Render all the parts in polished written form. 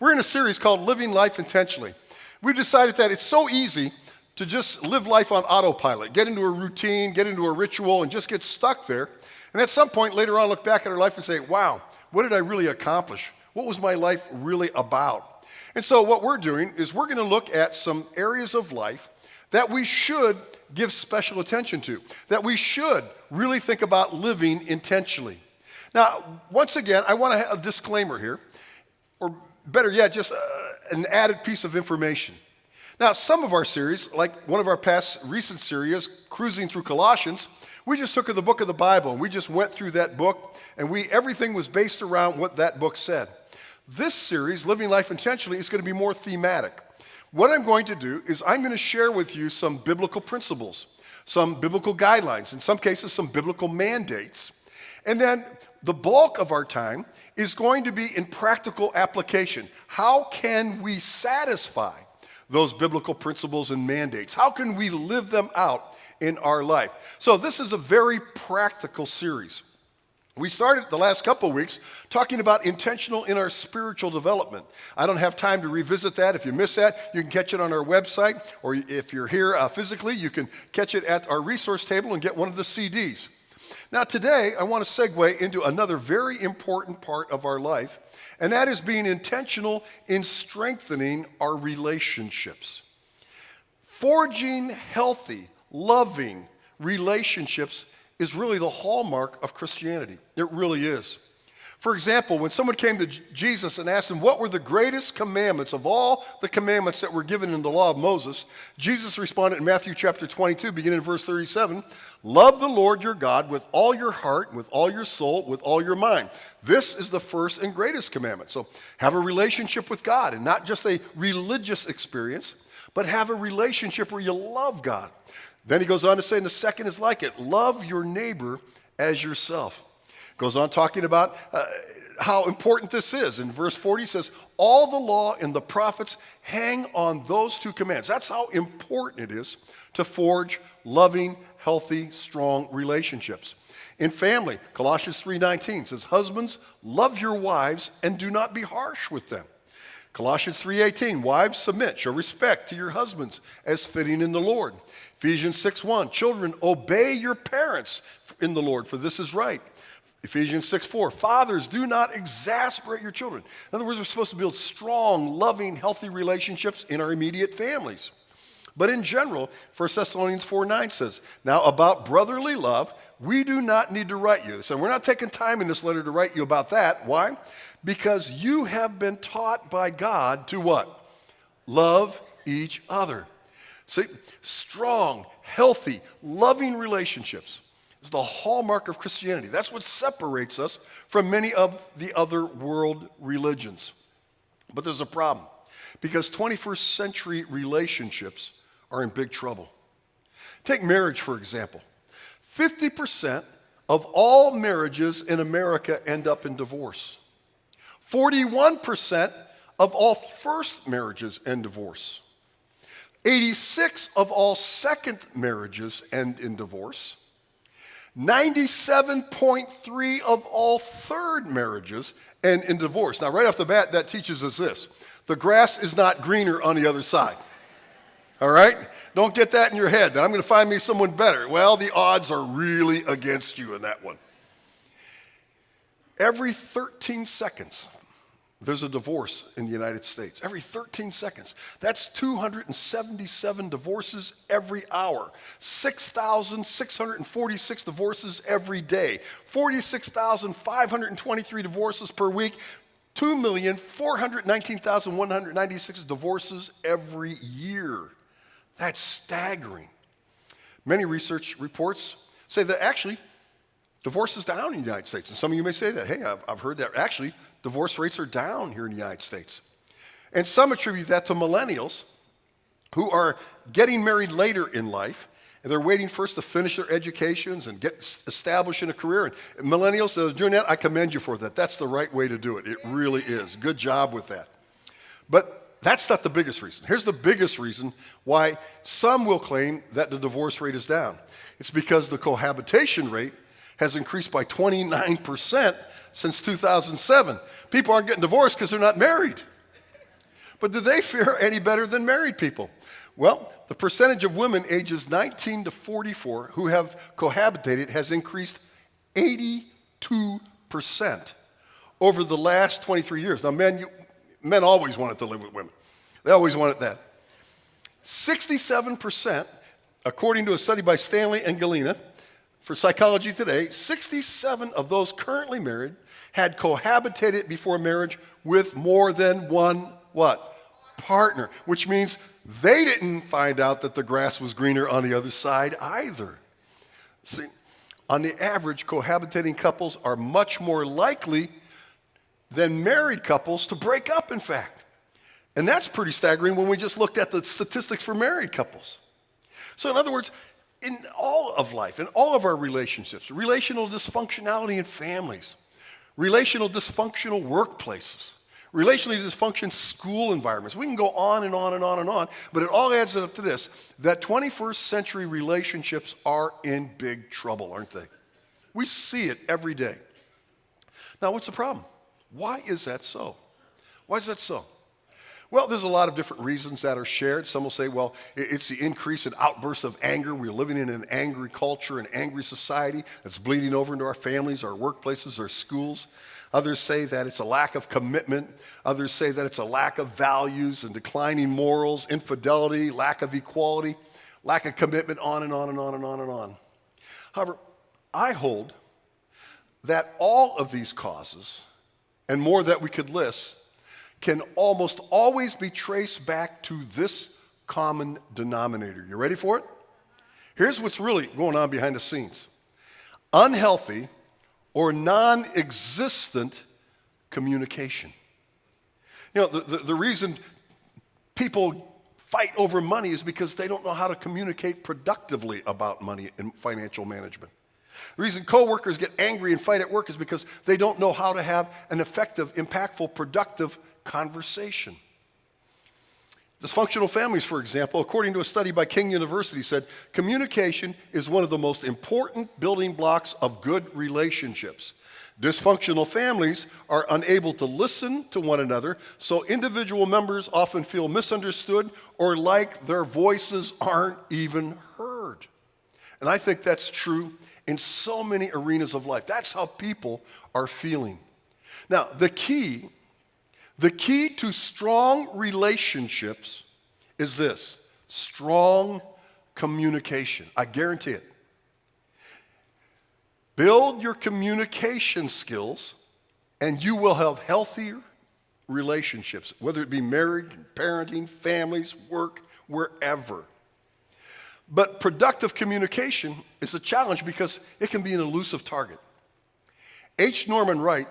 We're in a series called Living Life Intentionally. We decided that it's so easy to just live life on autopilot, get into a routine, get into a ritual, and just get stuck there. And at some point later on, look back at our life and say, wow, what did I really accomplish? What was my life really about? And so what we're doing is we're going to look at some areas of life that we should give special attention to, that we should really think about living intentionally. Now, once again, I want to have a disclaimer here, or better yet, just an added piece of information. Now, some of our series, like one of our past recent series, Cruising Through Colossians, we just took the book of the Bible and we just went through that book, and everything was based around what that book said. This series, Living Life Intentionally, is going to be more thematic. What I'm going to do is I'm going to share with you some biblical principles, some biblical guidelines, in some cases some biblical mandates. And then the bulk of our time is going to be in practical application. How can we satisfy those biblical principles and mandates? How can we live them out in our life? So this is a very practical series. We started the last couple of weeks talking about intentional in our spiritual development. I don't have time to revisit that. If you miss that, you can catch it on our website, or if you're here physically, you can catch it at our resource table and get one of the CDs. Now today, I want to segue into another very important part of our life, and that is being intentional in strengthening our relationships. Forging healthy, loving relationships is really the hallmark of Christianity. It really is. For example, when someone came to Jesus and asked him what were the greatest commandments of all the commandments that were given in the law of Moses, Jesus responded in Matthew chapter 22, beginning in verse 37, love the Lord your God with all your heart, with all your soul, with all your mind. This is the first and greatest commandment. So have a relationship with God, and not just a religious experience, but have a relationship where you love God. Then he goes on to say, and the second is like it, love your neighbor as yourself. Goes on talking about how important this is. In verse 40 he says, all the law and the prophets hang on those two commands. That's how important it is to forge loving, healthy, strong relationships. In family, Colossians 3:19 says, husbands, love your wives and do not be harsh with them. Colossians 3:18, wives, submit, show respect to your husbands as fitting in the Lord. Ephesians 6:1, children, obey your parents in the Lord, for this is right. Ephesians 6:4, fathers, do not exasperate your children. In other words, we're supposed to build strong, loving, healthy relationships in our immediate families. But in general, 1 Thessalonians 4:9 says, now about brotherly love, we do not need to write you. So we're not taking time in this letter to write you about that. Why? Because you have been taught by God to what? Love each other. See, strong, healthy, loving relationships is the hallmark of Christianity. That's what separates us from many of the other world religions. But there's a problem, because 21st century relationships are in big trouble. Take marriage, for example. 50% of all marriages in America end up in divorce. 41% of all first marriages end divorce. 86% of all second marriages end in divorce. 97.3% of all third marriages end in divorce. Now, right off the bat, that teaches us this. The grass is not greener on the other side. All right? Don't get that in your head, that I'm going to find me someone better. Well, the odds are really against you in that one. Every 13 seconds, there's a divorce in the United States. Every 13 seconds. That's 277 divorces every hour. 6,646 divorces every day. 46,523 divorces per week. 2,419,196 divorces every year. That's staggering. Many research reports say that actually divorce is down in the United States. And some of you may say that, hey, I've heard that actually divorce rates are down here in the United States. And some attribute that to millennials who are getting married later in life, and they're waiting first to finish their educations and get established in a career. And millennials that are doing that, I commend you for that. That's the right way to do it. It really is. Good job with that. But that's not the biggest reason. Here's the biggest reason why some will claim that the divorce rate is down. It's because the cohabitation rate has increased by 29% since 2007. People aren't getting divorced because they're not married. But do they fare any better than married people? Well, the percentage of women ages 19 to 44 who have cohabitated has increased 82% over the last 23 years. Now, men always wanted to live with women. They always wanted that. 67%, according to a study by Stanley and Galena for Psychology Today, 67 of those currently married had cohabitated before marriage with more than one what? Partner, which means they didn't find out that the grass was greener on the other side either. See, on the average, cohabitating couples are much more likely than married couples to break up, in fact. And that's pretty staggering when we just looked at the statistics for married couples. So in other words, in all of life, in all of our relationships, relational dysfunctionality in families, relational dysfunctional workplaces, relationally dysfunction school environments. We can go on and on and on and on, but it all adds up to this, that 21st century relationships are in big trouble, aren't they? We see it every day. Now, what's the problem? Why is that so? Why is that so? Well, there's a lot of different reasons that are shared. Some will say, well, it's the increase in outbursts of anger. We're living in an angry culture, an angry society that's bleeding over into our families, our workplaces, our schools. Others say that it's a lack of commitment. Others say that it's a lack of values and declining morals, infidelity, lack of equality, lack of commitment, on and on and on and on and on. However, I hold that all of these causes, and more that we could list, can almost always be traced back to this common denominator. You ready for it? Here's what's really going on behind the scenes. Unhealthy or non-existent communication. You know, the reason people fight over money is because they don't know how to communicate productively about money and financial management. The reason coworkers get angry and fight at work is because they don't know how to have an effective, impactful, productive conversation. Dysfunctional families, for example, according to a study by King University, said communication is one of the most important building blocks of good relationships. Dysfunctional families are unable to listen to one another, so individual members often feel misunderstood or like their voices aren't even heard. And I think that's true in so many arenas of life. That's how people are feeling. Now, the key to strong relationships is this: strong communication. I guarantee it. Build your communication skills, and you will have healthier relationships, whether it be marriage, parenting, families, work, wherever. But productive communication is a challenge because it can be an elusive target. H. Norman Wright,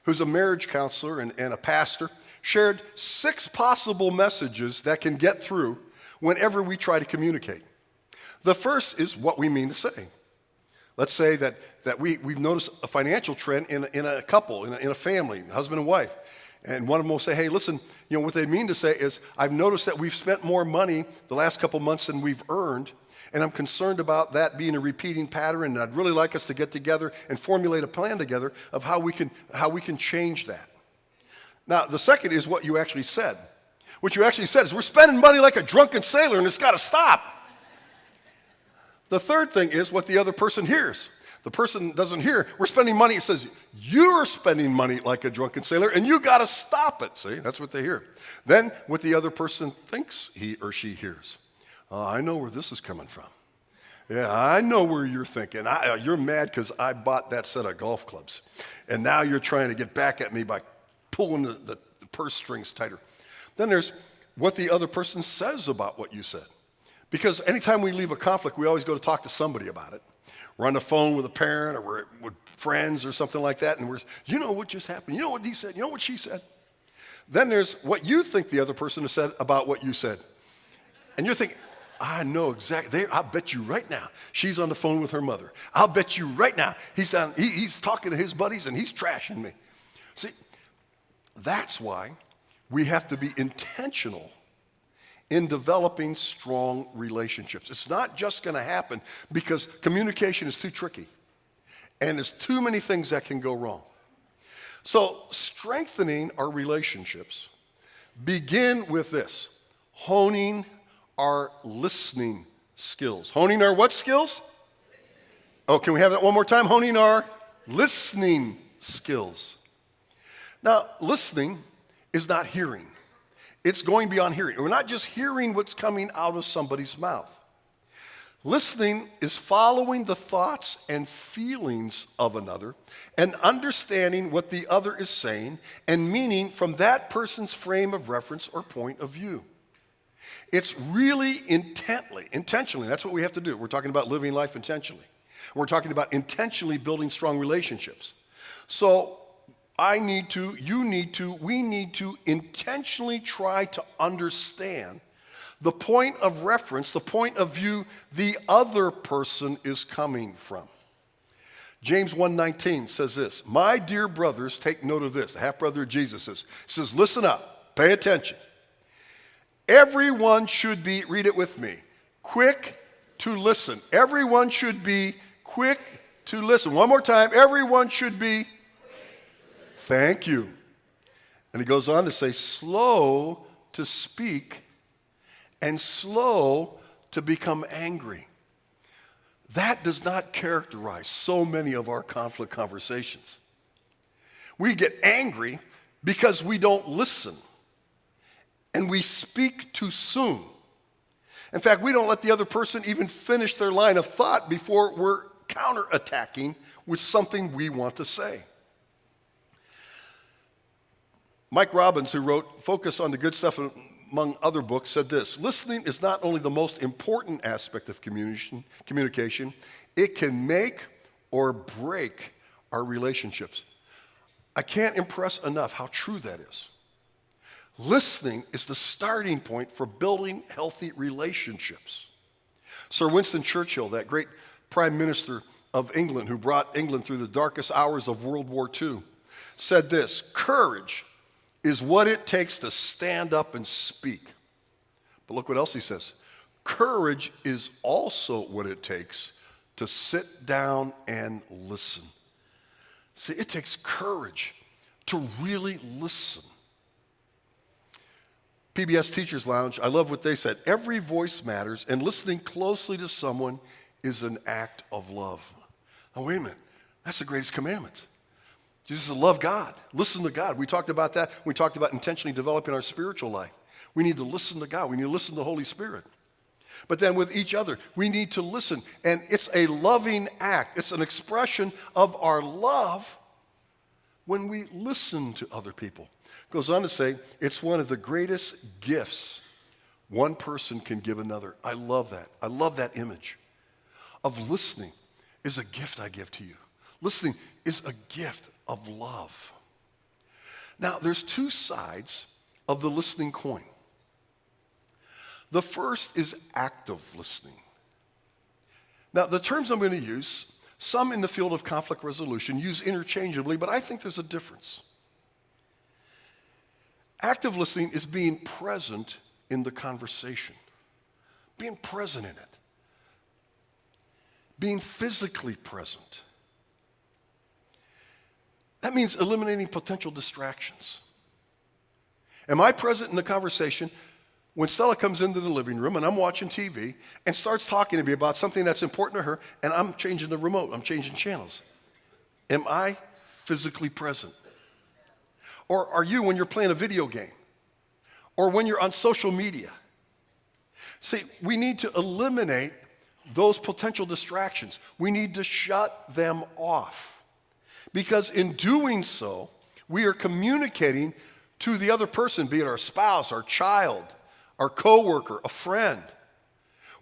who's a marriage counselor and a pastor, shared 6 possible messages that can get through whenever we try to communicate. The first is what we mean to say. Let's say that we've noticed a financial trend in a couple, in a family, husband and wife. And one of them will say, hey, listen, you know, what they mean to say is, I've noticed that we've spent more money the last couple months than we've earned, and I'm concerned about that being a repeating pattern, and I'd really like us to get together and formulate a plan together of how we can change that. Now, the second is what you actually said. What you actually said is, we're spending money like a drunken sailor, and it's got to stop. The third thing is what the other person hears. The person doesn't hear, we're spending money. It says, you're spending money like a drunken sailor, and you got to stop it. See, that's what they hear. Then what the other person thinks he or she hears. Oh, I know where this is coming from. Yeah, I know where you're thinking. You're mad because I bought that set of golf clubs. And now you're trying to get back at me by pulling the purse strings tighter. Then there's what the other person says about what you said. Because anytime we leave a conflict, we always go to talk to somebody about it. We're on the phone with a parent or we're with friends or something like that, and you know what just happened? You know what he said? You know what she said? Then there's what you think the other person has said about what you said. And you're thinking, I know exactly. I'll bet you right now she's on the phone with her mother. I'll bet you right now he's talking to his buddies and he's trashing me. See, that's why we have to be intentional in developing strong relationships. It's not just going to happen because communication is too tricky and there's too many things that can go wrong. So strengthening our relationships begin with this: honing our listening skills. Honing our what skills? Oh, can we have that one more time? Honing our listening skills. Now, listening is not hearing. It's going beyond hearing. We're not just hearing what's coming out of somebody's mouth. Listening is following the thoughts and feelings of another and understanding what the other is saying and meaning from that person's frame of reference or point of view. It's really intentionally, that's what we have to do. We're talking about living life intentionally. We're talking about intentionally building strong relationships. So we need to intentionally try to understand the point of reference, the point of view the other person is coming from. James 1:19 says this: "My dear brothers," take note of this, the half-brother of Jesus says, "Listen up, pay attention. Everyone should be," read it with me, "quick to listen." Everyone should be quick to listen. One more time, everyone should be. Thank you. And he goes on to say, slow to speak and slow to become angry. That does not characterize so many of our conflict conversations. We get angry because we don't listen, and we speak too soon. In fact, we don't let the other person even finish their line of thought before we're counterattacking with something we want to say. Mike Robbins, who wrote Focus on the Good Stuff, among other books, said this: listening is not only the most important aspect of communication, it can make or break our relationships. I can't impress enough how true that is. Listening is the starting point for building healthy relationships. Sir Winston Churchill, that great Prime Minister of England who brought England through the darkest hours of World War II, said this: courage is what it takes to stand up and speak. But look what else he says. Courage is also what it takes to sit down and listen. See, it takes courage to really listen. PBS Teachers Lounge, I love what they said. Every voice matters, and listening closely to someone is an act of love. Now, wait a minute. That's the greatest commandment. Jesus said, love God. Listen to God. We talked about that. We talked about intentionally developing our spiritual life. We need to listen to God. We need to listen to the Holy Spirit. But then with each other, we need to listen. And it's a loving act. It's an expression of our love when we listen to other people. It goes on to say, it's one of the greatest gifts one person can give another. I love that. I love that image of listening is a gift I give to you. Listening is a gift of love. Now, there's two sides of the listening coin. The first is active listening. Now, the terms I'm going to use, some in the field of conflict resolution use interchangeably, but I think there's a difference. Active listening is being present in the conversation, being present in it, being physically present. That means eliminating potential distractions. Am I present in the conversation when Stella comes into the living room and I'm watching TV and starts talking to me about something that's important to her and I'm changing the remote, I'm changing channels? Am I physically present? Or are you when you're playing a video game? Or when you're on social media? See, we need to eliminate those potential distractions. We need to shut them off. Because in doing so, we are communicating to the other person, be it our spouse, our child, our coworker, a friend.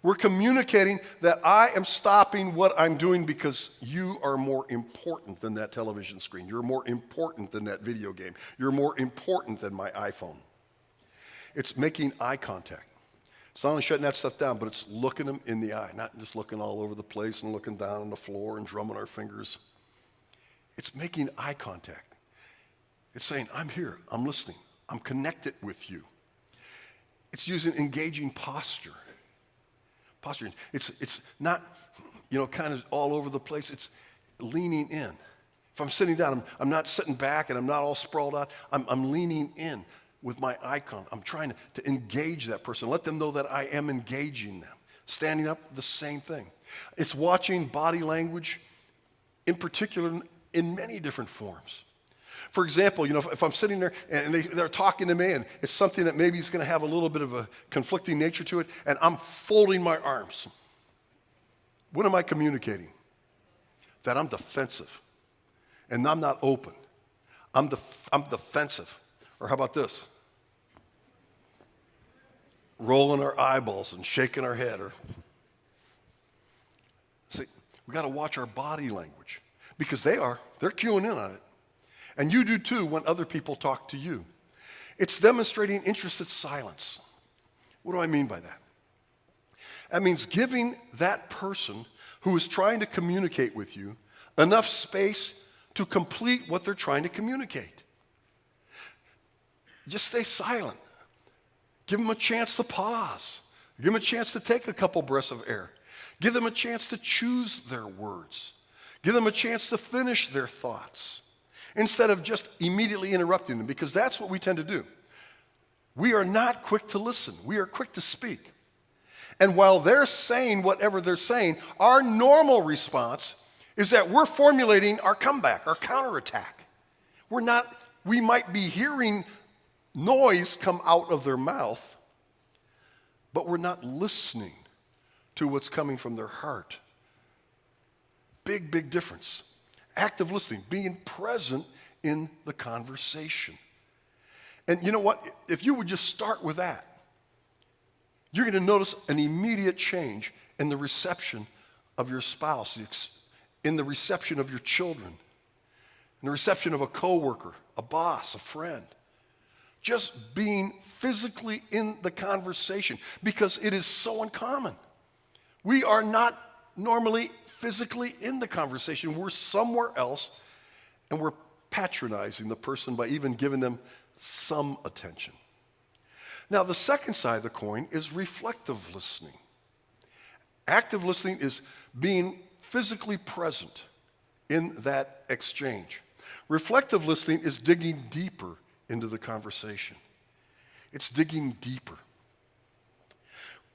We're communicating that I am stopping what I'm doing because you are more important than that television screen. You're more important than that video game. You're more important than my iPhone. It's making eye contact. It's not only shutting that stuff down, but it's looking them in the eye, not just looking all over the place and looking down on the floor and drumming our fingers. It's making eye contact. It's saying, I'm here, I'm listening, I'm connected with you. It's using engaging posture. Posture. It's not, kind of all over the place. It's leaning in. If I'm sitting down, I'm not sitting back and I'm not all sprawled out. I'm leaning in. with my icon. I'm trying to engage that person, let them know that I am engaging them. Standing up, the same thing. It's watching body language, in particular, in many different forms. For example, if I'm sitting there and they're talking to me and it's something that maybe is going to have a little bit of a conflicting nature to it, and I'm folding my arms, what am I communicating? That I'm defensive and I'm not open. I'm defensive. Or how about this? Rolling our eyeballs and shaking our head. See, we got to watch our body language because they're cueing in on it. And you do too when other people talk to you. It's demonstrating interested silence. What do I mean by that? That means giving that person who is trying to communicate with you enough space to complete what they're trying to communicate. Just stay silent. Give them a chance to pause. Give them a chance to take a couple breaths of air. Give them a chance to choose their words. Give them a chance to finish their thoughts instead of just immediately interrupting them, because that's what we tend to do. We are not quick to listen. We are quick to speak. And while they're saying whatever they're saying, our normal response is that we're formulating our comeback, our counterattack. We might be hearing noise come out of their mouth, but we're not listening to what's coming from their heart. Big, big difference. Active listening, being present in the conversation. And you know what? If you would just start with that, you're going to notice an immediate change in the reception of your spouse, in the reception of your children, in the reception of a coworker, a boss, a friend. Just being physically in the conversation, because it is so uncommon. We are not normally physically in the conversation. We're somewhere else, and we're patronizing the person by even giving them some attention. Now, the second side of the coin is reflective listening. Active listening is being physically present in that exchange. Reflective listening is digging deeper into the conversation. It's digging deeper.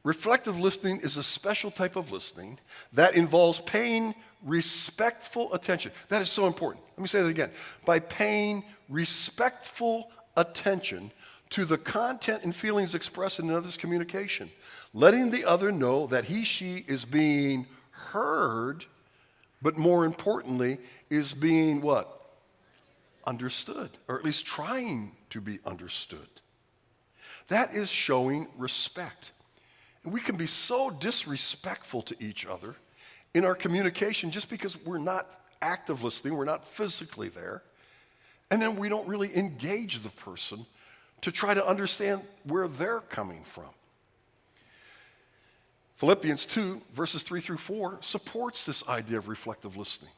Reflective listening is a special type of listening that involves paying respectful attention. That is so important. Let me say that again. By paying respectful attention to the content and feelings expressed in another's communication, letting the other know that he, she is being heard, but more importantly, is being what? Understood, or at least trying to be understood. That is showing respect. And we can be so disrespectful to each other in our communication just because we're not active listening, we're not physically there, and then we don't really engage the person to try to understand where they're coming from. Philippians 2, verses 3 through 4, supports this idea of reflective listening.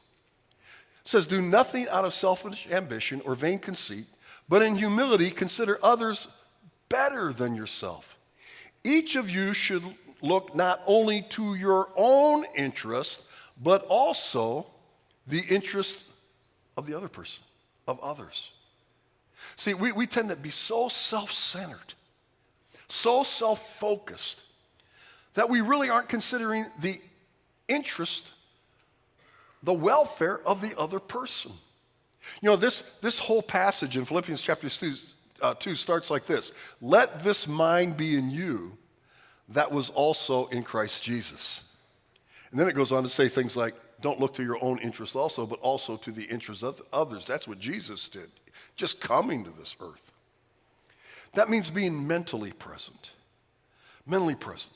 It says, do nothing out of selfish ambition or vain conceit, but in humility consider others better than yourself. Each of you should look not only to your own interest, but also the interest of the other person, of others. See, we tend to be so self-centered, so self-focused, that we really aren't considering the interest, the welfare of the other person. You know, this whole passage in Philippians chapter 2 starts like this. Let this mind be in you that was also in Christ Jesus. And then it goes on to say things like, don't look to your own interest also, but also to the interests of others. That's what Jesus did, just coming to this earth. That means being mentally present. Mentally present.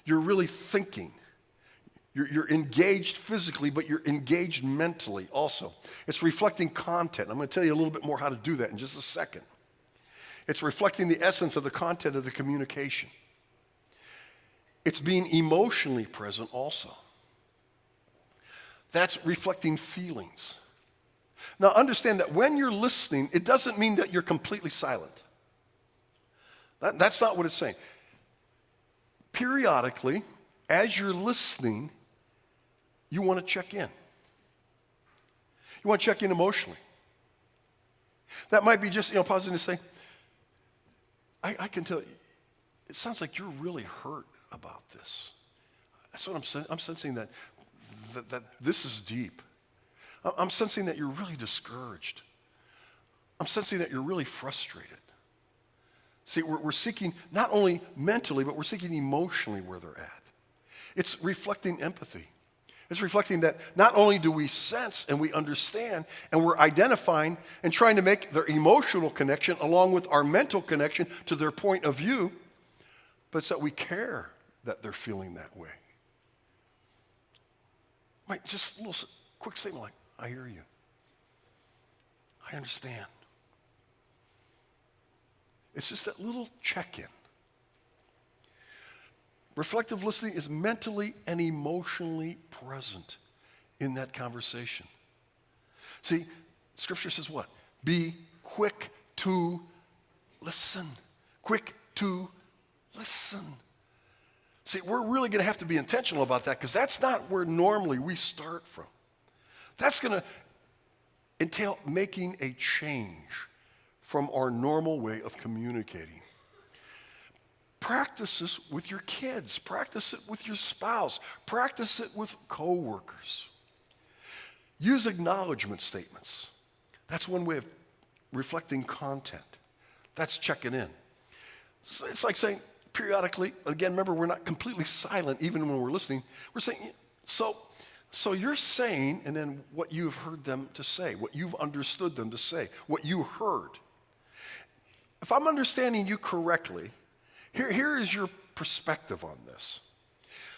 You're really thinking. You're engaged physically, but you're engaged mentally also. It's reflecting content. I'm going to tell you a little bit more how to do that in just a second. It's reflecting the essence of the content of the communication. It's being emotionally present also. That's reflecting feelings. Now understand that when you're listening, it doesn't mean that you're completely silent. That's not what it's saying. Periodically, as you're listening, you want to check in. You want to check in emotionally. That might be just, pausing to say, I can tell you, it sounds like you're really hurt about this. That's what I'm sensing that this is deep. I'm sensing that you're really discouraged. I'm sensing that you're really frustrated. See, we're seeking not only mentally, but we're seeking emotionally where they're at. It's reflecting empathy. It's reflecting that not only do we sense and we understand, and we're identifying and trying to make their emotional connection along with our mental connection to their point of view, but it's that we care that they're feeling that way. Right, just a little quick statement like, I hear you. I understand. It's just that little check-in. Reflective listening is mentally and emotionally present in that conversation. See, Scripture says what? Be quick to listen. Quick to listen. See, we're really going to have to be intentional about that because that's not where normally we start from. That's going to entail making a change from our normal way of communicating. Practice this with your kids. Practice it with your spouse. Practice it with coworkers. Use acknowledgement statements. That's one way of reflecting content. That's checking in. So it's like saying periodically, again, remember, we're not completely silent even when we're listening. We're saying, so you're saying, and then what you've heard them to say, what you've understood them to say, what you heard. If I'm understanding you correctly, here is your perspective on this.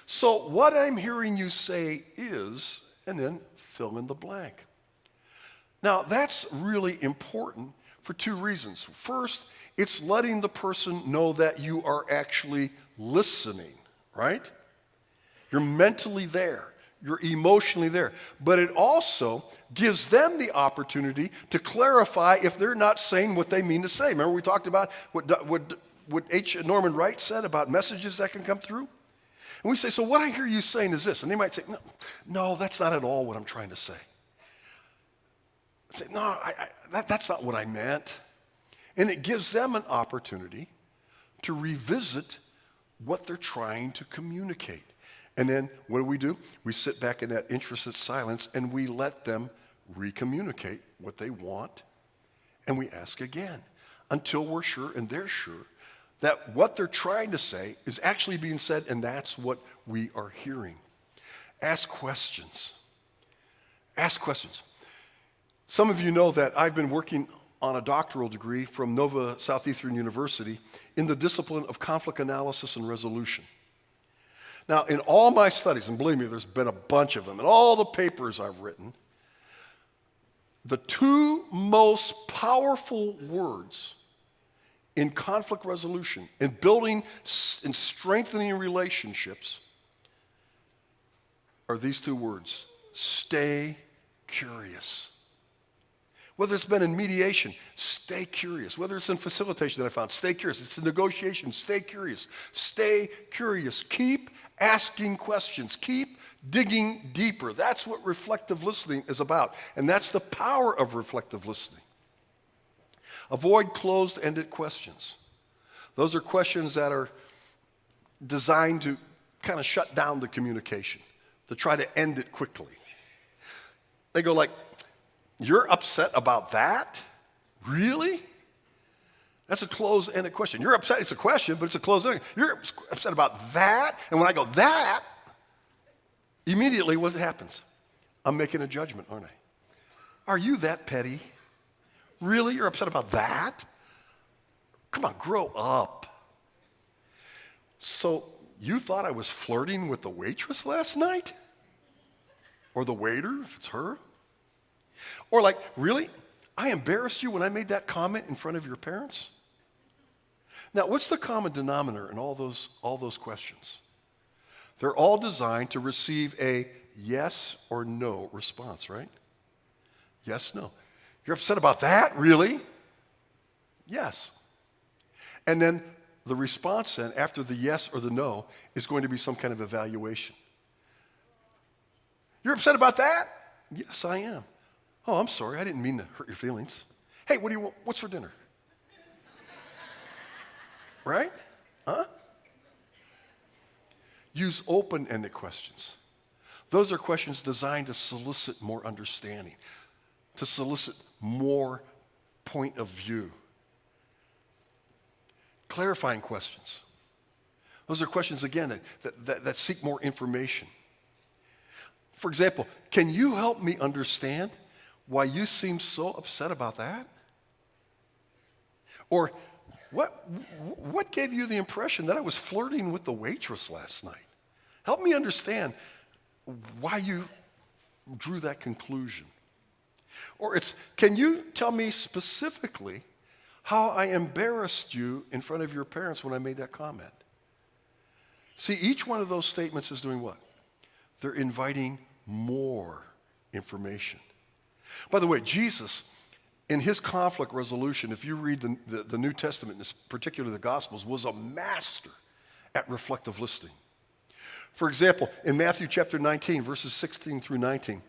So what I'm hearing you say is, and then fill in the blank. Now, that's really important for two reasons. First, it's letting the person know that you are actually listening, right? You're mentally there. You're emotionally there. But it also gives them the opportunity to clarify if they're not saying what they mean to say. Remember we talked about what H. Norman Wright said about messages that can come through? And we say, so what I hear you saying is this. And they might say, no, that's not at all what I'm trying to say. I say, no, that's not what I meant. And it gives them an opportunity to revisit what they're trying to communicate. And then what do? We sit back in that interested silence and we let them recommunicate what they want. And we ask again until we're sure and they're sure that what they're trying to say is actually being said, and that's what we are hearing. Ask questions. Ask questions. Some of you know that I've been working on a doctoral degree from Nova Southeastern University in the discipline of conflict analysis and resolution. Now, in all my studies, and believe me, there's been a bunch of them, and all the papers I've written, the two most powerful words in conflict resolution, in building and strengthening relationships, are these two words: stay curious. Whether it's been in mediation, stay curious. Whether it's in facilitation that I found, stay curious. It's in negotiation, stay curious. Stay curious. Keep asking questions. Keep digging deeper. That's what reflective listening is about. And that's the power of reflective listening. Avoid closed-ended questions. Those are questions that are designed to kind of shut down the communication, to try to end it quickly. They go like, you're upset about that? Really? That's a closed-ended question. You're upset, it's a question, but it's a closed-ended. You're upset about that? And when I go, that, immediately what happens? I'm making a judgment, aren't I? Are you that petty? Really? You're upset about that? Come on, grow up. So you thought I was flirting with the waitress last night? Or the waiter, if it's her? Or like, really? I embarrassed you when I made that comment in front of your parents? Now, what's the common denominator in all those questions? They're all designed to receive a yes or no response, right? Yes, no. You're upset about that? Really? Yes. And then the response then, after the yes or the no, is going to be some kind of evaluation. You're upset about that? Yes, I am. Oh, I'm sorry. I didn't mean to hurt your feelings. Hey, what do you want? What's for dinner? Right? Huh? Use open-ended questions. Those are questions designed to solicit more understanding, to solicit more point of view. Clarifying questions. Those are questions, again, that seek more information. For example, can you help me understand why you seem so upset about that? Or what gave you the impression that I was flirting with the waitress last night? Help me understand why you drew that conclusion. Or it's, can you tell me specifically how I embarrassed you in front of your parents when I made that comment? See, each one of those statements is doing what? They're inviting more information. By the way, Jesus, in his conflict resolution, if you read the New Testament, particularly the Gospels, was a master at reflective listening. For example, in Matthew chapter 19, verses 16 through 19,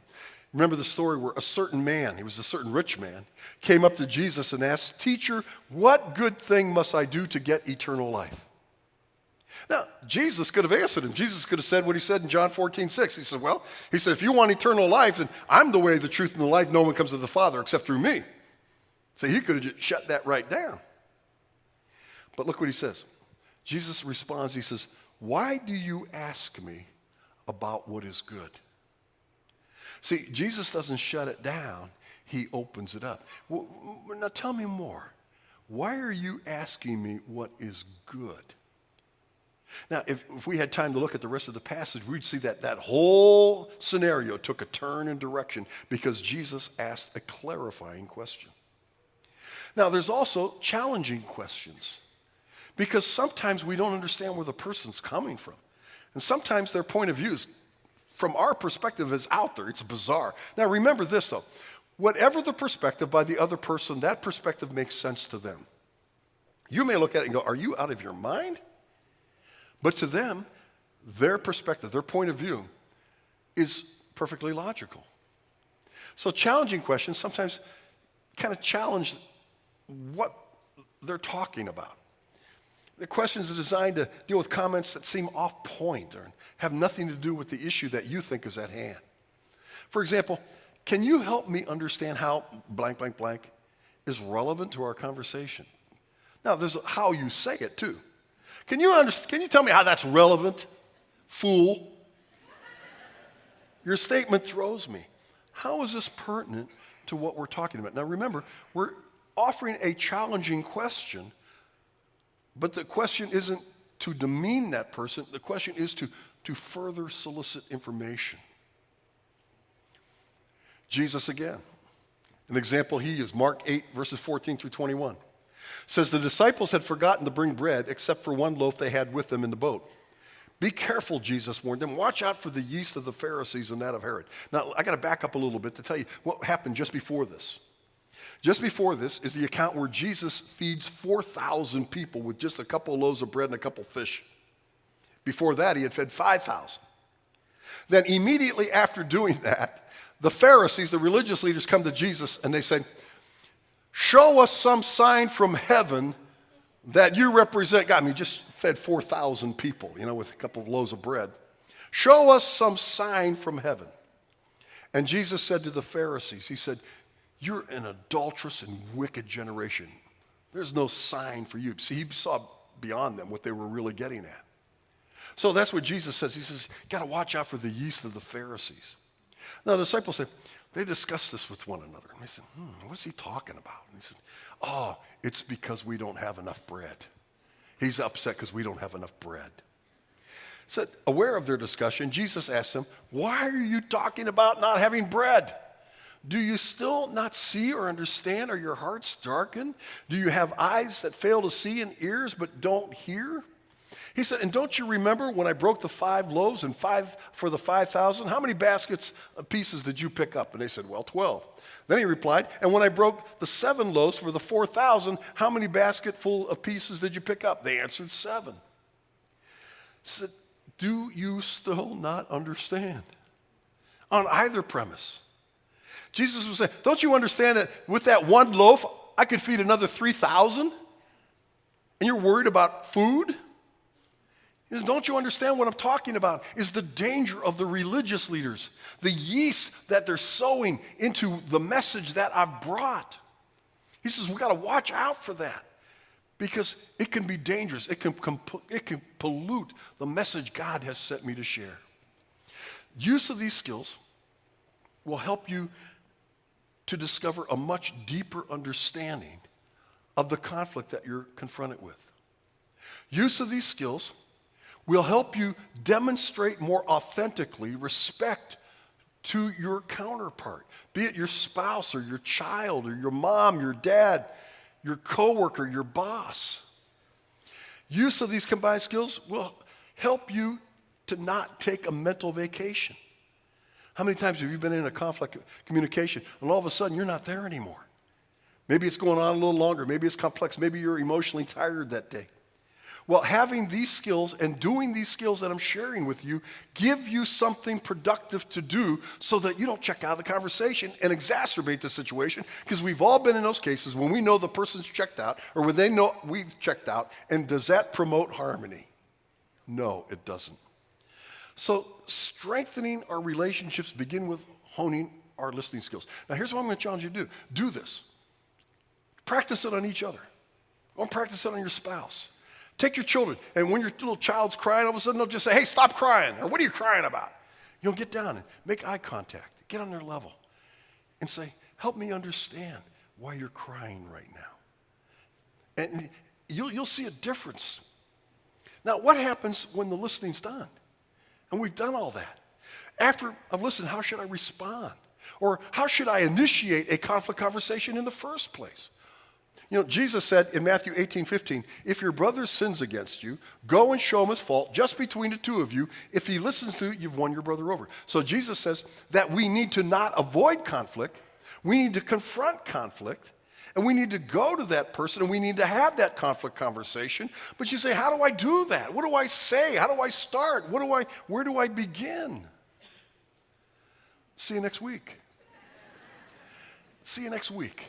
remember the story where a certain man, he was a certain rich man, came up to Jesus and asked, "Teacher, what good thing must I do to get eternal life?" Now, Jesus could have answered him. Jesus could have said what he said in John 14:6. He said, if you want eternal life, then I'm the way, the truth, and the life. No one comes to the Father except through me. So he could have just shut that right down. But look what he says. Jesus responds, he says, "Why do you ask me about what is good?" See, Jesus doesn't shut it down. He opens it up. Well, now tell me more. Why are you asking me what is good? Now, if we had time to look at the rest of the passage, we'd see that whole scenario took a turn in direction because Jesus asked a clarifying question. Now, there's also challenging questions because sometimes we don't understand where the person's coming from. And sometimes their point of view is, from our perspective, is out there. It's bizarre. Now, remember this, though. Whatever the perspective by the other person, that perspective makes sense to them. You may look at it and go, "Are you out of your mind?" But to them, their perspective, their point of view is perfectly logical. So challenging questions sometimes kind of challenge what they're talking about. The questions are designed to deal with comments that seem off point or have nothing to do with the issue that you think is at hand. For example, can you help me understand how blank, blank, blank is relevant to our conversation? Now, there's how you say it, too. Can you tell me how that's relevant, fool? Your statement throws me. How is this pertinent to what we're talking about? Now remember, we're offering a challenging question, but the question isn't to demean that person. The question is to further solicit information. Jesus again, an example he used, Mark 8, verses 14 through 21. Says the disciples had forgotten to bring bread except for one loaf they had with them in the boat. "Be careful," Jesus warned them. "Watch out for the yeast of the Pharisees and that of Herod." Now, I got to back up a little bit to tell you what happened just before this. Just before this is the account where Jesus feeds 4,000 people with just a couple of loaves of bread and a couple of fish. Before that, he had fed 5,000. Then immediately after doing that, the Pharisees, the religious leaders, come to Jesus and they say, "Show us some sign from heaven that you represent God." I mean, just fed 4,000 people, with a couple of loaves of bread. "Show us some sign from heaven." And Jesus said to the Pharisees, he said, "You're an adulterous and wicked generation. There's no sign for you." See, he saw beyond them what they were really getting at. So that's what Jesus says. He says, got to watch out for the yeast of the Pharisees. Now, the disciples said, they discussed this with one another. And they said, what's he talking about? And he said, it's because we don't have enough bread. He's upset because we don't have enough bread. So, aware of their discussion, Jesus asked them, "Why are you talking about not having bread? Do you still not see or understand? Are your hearts darkened? Do you have eyes that fail to see and ears but don't hear?" He said, "And don't you remember when I broke the 5 loaves and 5 for the 5,000? How many baskets of pieces did you pick up?" And they said, "Well, 12. Then he replied, "And when I broke the 7 loaves for the 4,000, how many basketful of pieces did you pick up?" They answered, 7. He said, "Do you still not understand?" On either premise, Jesus was saying, don't you understand that with that 1 loaf, I could feed another 3,000? and you're worried about food? He says, don't you understand what I'm talking about? Is the danger of the religious leaders, the yeast that they're sowing into the message that I've brought. He says, we got to watch out for that because it can be dangerous. It can pollute the message God has sent me to share. Use of these skills will help you to discover a much deeper understanding of the conflict that you're confronted with. Use of these skills will help you demonstrate more authentically respect to your counterpart, be it your spouse or your child or your mom, your dad, your coworker, your boss. Use of these combined skills will help you to not take a mental vacation. How many times have you been in a conflict communication and all of a sudden you're not there anymore? Maybe it's going on a little longer. Maybe it's complex. Maybe you're emotionally tired that day. Well, having these skills and doing these skills that I'm sharing with you give you something productive to do so that you don't check out of the conversation and exacerbate the situation, because we've all been in those cases when we know the person's checked out or when they know we've checked out. And does that promote harmony? No, it doesn't. So strengthening our relationships begin with honing our listening skills. Now, here's what I'm going to challenge you to do. Do this. Practice it on each other. Don't practice it on your spouse. Take your children, and when your little child's crying, all of a sudden they'll just say, hey, stop crying, or what are you crying about? You'll get down and make eye contact, get on their level, and say, help me understand why you're crying right now. And you'll see a difference. Now, what happens when the listening's done? And we've done all that. After I've listened, how should I respond? Or how should I initiate a conflict conversation in the first place? You know, Jesus said in Matthew 18:15, if your brother sins against you, go and show him his fault just between the two of you. If he listens to you, you've won your brother over. So Jesus says that we need to not avoid conflict. We need to confront conflict. And we need to go to that person and we need to have that conflict conversation. But you say, how do I do that? What do I say? How do I start? Where do I begin? See you next week. See you next week.